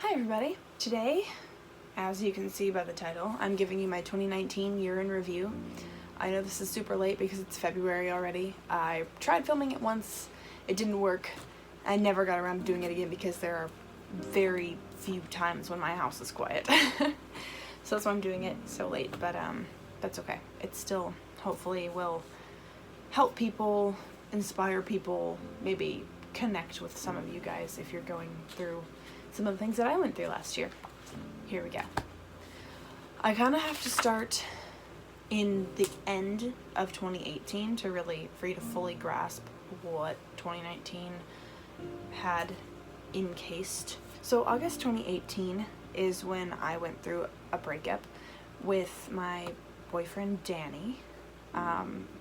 Hi everybody. Today, as you can see by the title, I'm giving you my 2019 year in review. I know this is super late because it's February already. I tried filming it once, it didn't work. I never got around to doing it again because there are very few times when my house is quiet. So that's why I'm doing it so late, but that's okay. It still hopefully will help people, inspire people, maybe connect with some of you guys if you're going through some of the things that I went through last year. Here we go. I kind of have to start in the end of 2018 for you to fully grasp what 2019 had encased. So August 2018 is when I went through a breakup with my boyfriend Danny.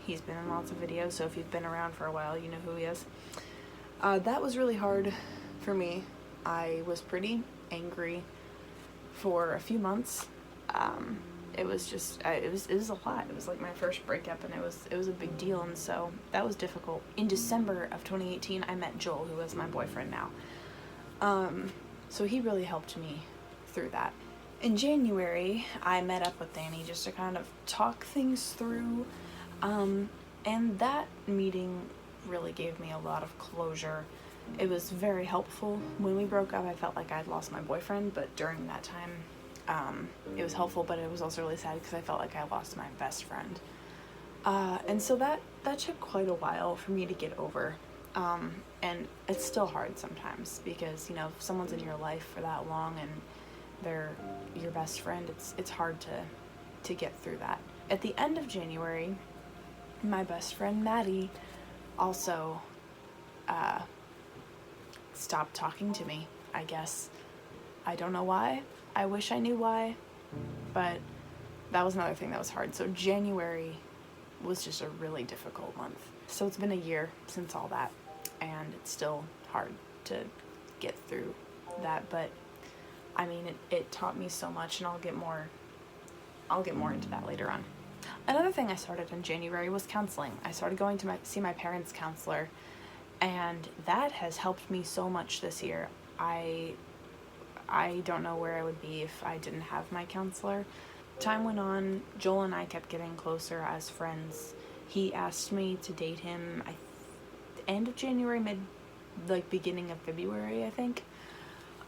He's been in lots of videos, so if you've been around for a while, you know who he is. That was really hard for me. I was pretty angry for a few months. It was a lot. It was like my first breakup, and it was a big deal, and so that was difficult. In December of 2018, I met Joel, who is my boyfriend now. So he really helped me through that. In January, I met up with Danny just to kind of talk things through, and that meeting really gave me a lot of closure. It was very helpful. When we broke up, I felt like I'd lost my boyfriend, but during that time, it was helpful, but it was also really sad because I felt like I lost my best friend. And so that took quite a while for me to get over. And it's still hard sometimes because, if someone's in your life for that long and they're your best friend, it's hard to get through that. At the end of January, my best friend Maddie also stopped talking to me, I guess. I don't know why. I wish I knew why, but that was another thing that was hard. So January was just a really difficult month. So it's been a year since all that, and it's still hard to get through that, but I mean, it taught me so much, and I'll get more into that later on. Another thing I started in January was counseling. I started going to see my parents' counselor, and that has helped me so much this year. I don't know where I would be if I didn't have my counselor. Time went on, Joel and I kept getting closer as friends. He asked me to date him end of January, beginning of February, I think.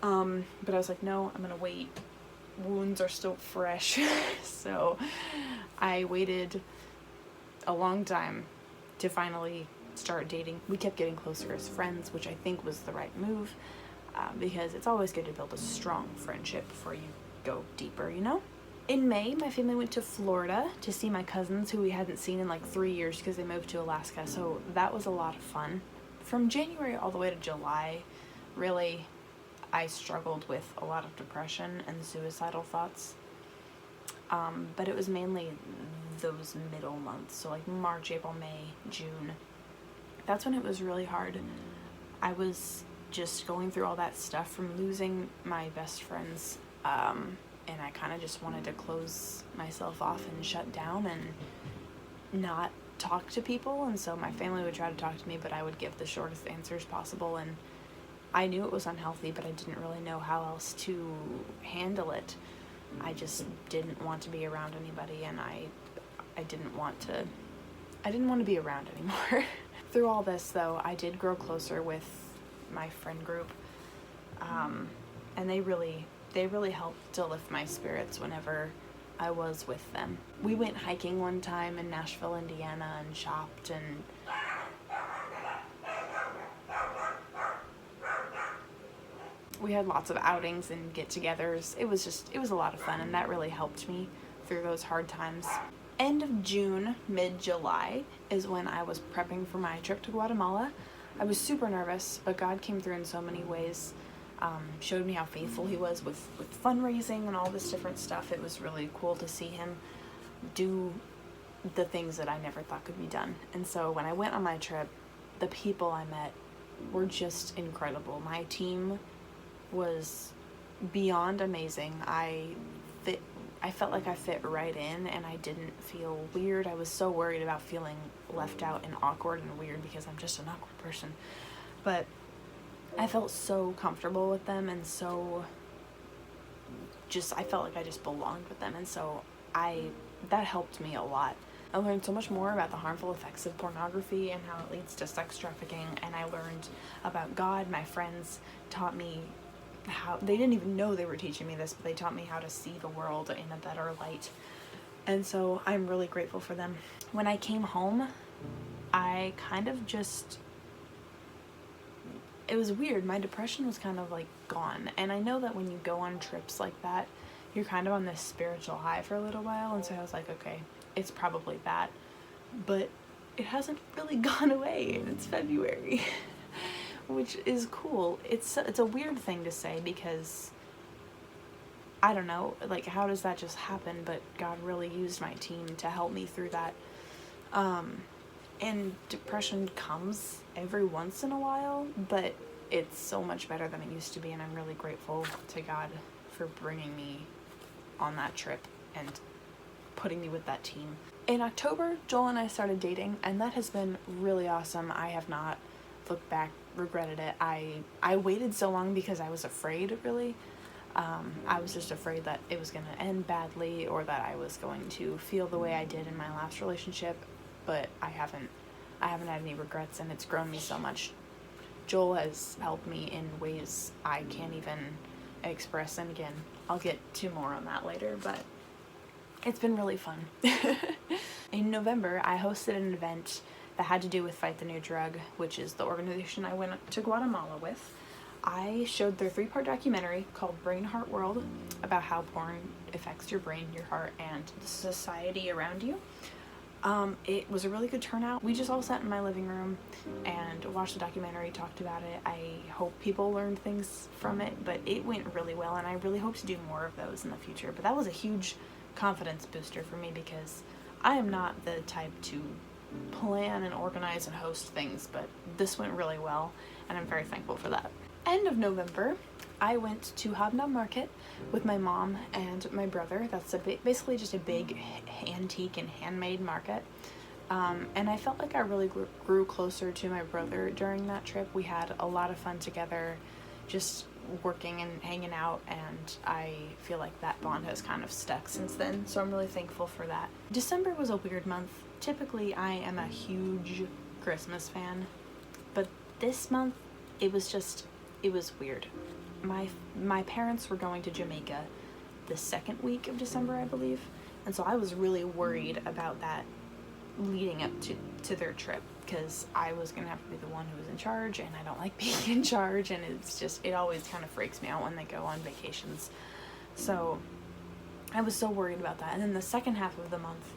But I was like, no, I'm gonna wait. Wounds are still fresh. So I waited a long time to finally start dating. We kept getting closer as friends, which I think was the right move, because it's always good to build a strong friendship before you go deeper, In May, my family went to Florida to see my cousins, who we hadn't seen in like 3 years because they moved to Alaska, so that was a lot of fun. From January all the way to July, really, I struggled with a lot of depression and suicidal thoughts, but it was mainly those middle months, so like March, April, May, June. That's when it was really hard. I was just going through all that stuff from losing my best friends, and I kind of just wanted to close myself off and shut down and not talk to people, and so my family would try to talk to me, but I would give the shortest answers possible, and I knew it was unhealthy, but I didn't really know how else to handle it. I just didn't want to be around anybody, and I didn't want to be around anymore. Through all this, though, I did grow closer with my friend group, and they really helped to lift my spirits whenever I was with them. We went hiking one time in Nashville, Indiana, and shopped, and we had lots of outings and get-togethers. It was a lot of fun, and that really helped me through those hard times. End of June, mid-July, is when I was prepping for my trip to Guatemala. I was super nervous, but God came through in so many ways. Showed me how faithful he was with fundraising and all this different stuff. It was really cool to see him do the things that I never thought could be done. And so when I went on my trip, the people I met were just incredible. My team was beyond amazing. I felt like I fit right in, and I didn't feel weird. I was so worried about feeling left out and awkward and weird because I'm just an awkward person. But I felt so comfortable with them and so I felt like I just belonged with them. And so that helped me a lot. I learned so much more about the harmful effects of pornography and how it leads to sex trafficking, and I learned about God. My friends taught me how, they didn't even know they were teaching me this, but they taught me how to see the world in a better light. And so I'm really grateful for them. When I came home, I kind of just, it was weird. My depression was kind of like gone. And I know that when you go on trips like that, you're kind of on this spiritual high for a little while. And so I was like, okay, it's probably that. But it hasn't really gone away, and it's February, which is cool. It's a weird thing to say because I don't know, like, how does that just happen? But God really used my team to help me through that. And depression comes every once in a while, but it's so much better than it used to be, and I'm really grateful to God for bringing me on that trip and putting me with that team. In October, Joel and I started dating, and that has been really awesome. I have not looked back, regretted it. I waited so long because I was afraid, really. I was just afraid that it was going to end badly, or that I was going to feel the way I did in my last relationship, but I haven't had any regrets, and it's grown me so much. Joel has helped me in ways I can't even express, and again, I'll get to more on that later, but it's been really fun. In November, I hosted an event that had to do with Fight the New Drug, which is the organization I went to Guatemala with. I showed their 3-part documentary called Brain Heart World about how porn affects your brain, your heart, and the society around you. It was a really good turnout. We just all sat in my living room and watched the documentary, talked about it. I hope people learned things from it, but it went really well, and I really hope to do more of those in the future. But that was a huge confidence booster for me because I am not the type to plan and organize and host things, but this went really well, and I'm very thankful for that. End of November, I went to Hobnob Market with my mom and my brother. That's basically just a big antique and handmade market. And I felt like I really grew closer to my brother during that trip. We had a lot of fun together, just working and hanging out, and I feel like that bond has kind of stuck since then, so I'm really thankful for that. December was a weird month. Typically, I am a huge Christmas fan, but this month, it was weird. My parents were going to Jamaica the second week of December, I believe, and so I was really worried about that leading up to their trip, because I was gonna have to be the one who was in charge, and I don't like being in charge, and it always kind of freaks me out when they go on vacations. So I was so worried about that. And then the second half of the month,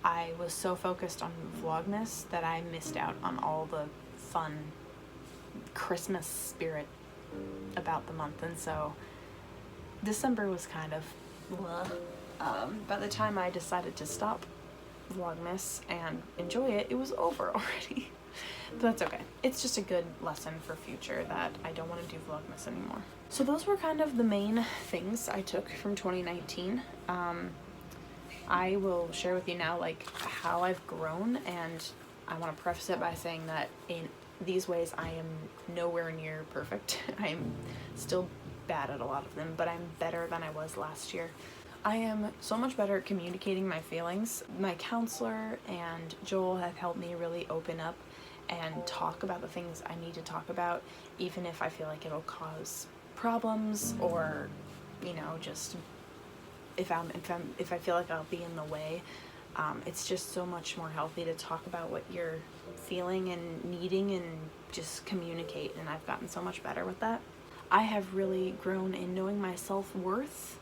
I was so focused on Vlogmas that I missed out on all the fun Christmas spirit about the month, and so December was kind of by the time I decided to stop Vlogmas and enjoy it, it was over already. But that's okay. It's just a good lesson for future that I don't want to do Vlogmas anymore. So those were kind of the main things I took from 2019. I will share with you now like how I've grown, and I want to preface it by saying that in these ways I am nowhere near perfect. I am still bad at a lot of them, but I'm better than I was last year. I am so much better at communicating my feelings. My counselor and Joel have helped me really open up and talk about the things I need to talk about, even if I feel like it'll cause problems, or, you know, just if I feel like I'll be in the way. It's just so much more healthy to talk about what you're feeling and needing and just communicate, and I've gotten so much better with that. I have really grown in knowing my self-worth,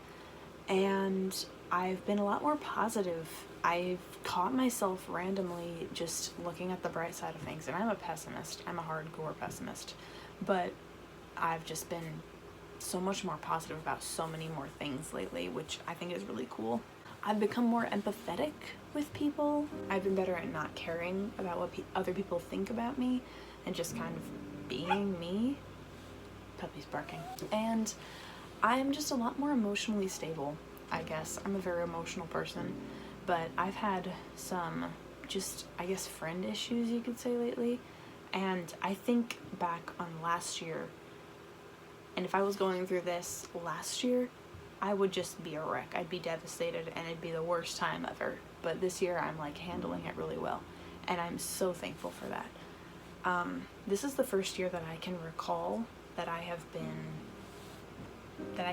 and I've been a lot more positive. I've caught myself randomly just looking at the bright side of things, and I'm a pessimist. I'm a hardcore pessimist, but I've just been so much more positive about so many more things lately, which I think is really cool. I've become more empathetic with people. I've been better at not caring about what other people think about me and just kind of being me. Puppy's barking. And I'm just a lot more emotionally stable, I guess. I'm a very emotional person, but I've had some just, I guess, friend issues, you could say, lately. And I think back on last year, and if I was going through this last year, I would just be a wreck. I'd be devastated and it'd be the worst time ever. But this year I'm like handling it really well, and I'm so thankful for that. This is the first year that I can recall that I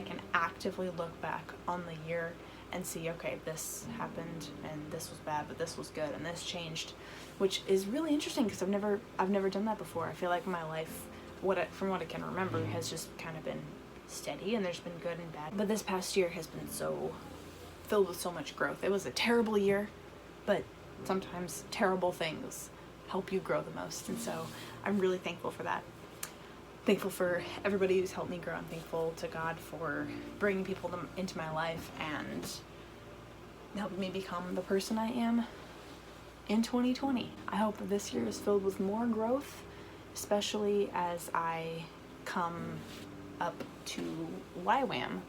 can actively look back on the year and see, okay, this happened and this was bad, but this was good and this changed, which is really interesting because I've never done that before. I feel like my life, from what I can remember, has just kind of been steady, and there's been good and bad. But this past year has been so filled with so much growth. It was a terrible year, but sometimes terrible things help you grow the most, and so I'm really thankful for that. Thankful for everybody who's helped me grow. I'm thankful to God for bringing people into my life and helping me become the person I am in 2020. I hope this year is filled with more growth, especially as I come up to YWAM,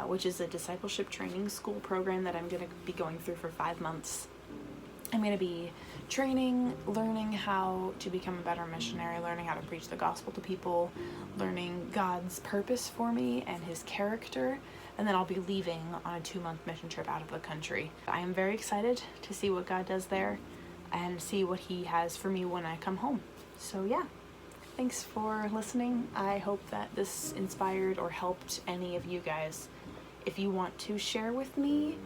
which is a discipleship training school program that I'm going to be going through for 5 months. I'm going to be training, learning how to become a better missionary, learning how to preach the gospel to people, learning God's purpose for me and his character, and then I'll be leaving on a 2-month mission trip out of the country. I am very excited to see what God does there and see what he has for me when I come home. So yeah, thanks for listening. I hope that this inspired or helped any of you guys. If you want to share with me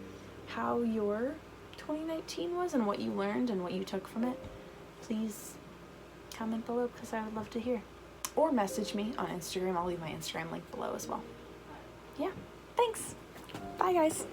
how your 2019 was and what you learned and what you took from it, please comment below because I would love to hear. Or message me on Instagram. I'll leave my Instagram link below as well. Yeah, thanks. Bye guys.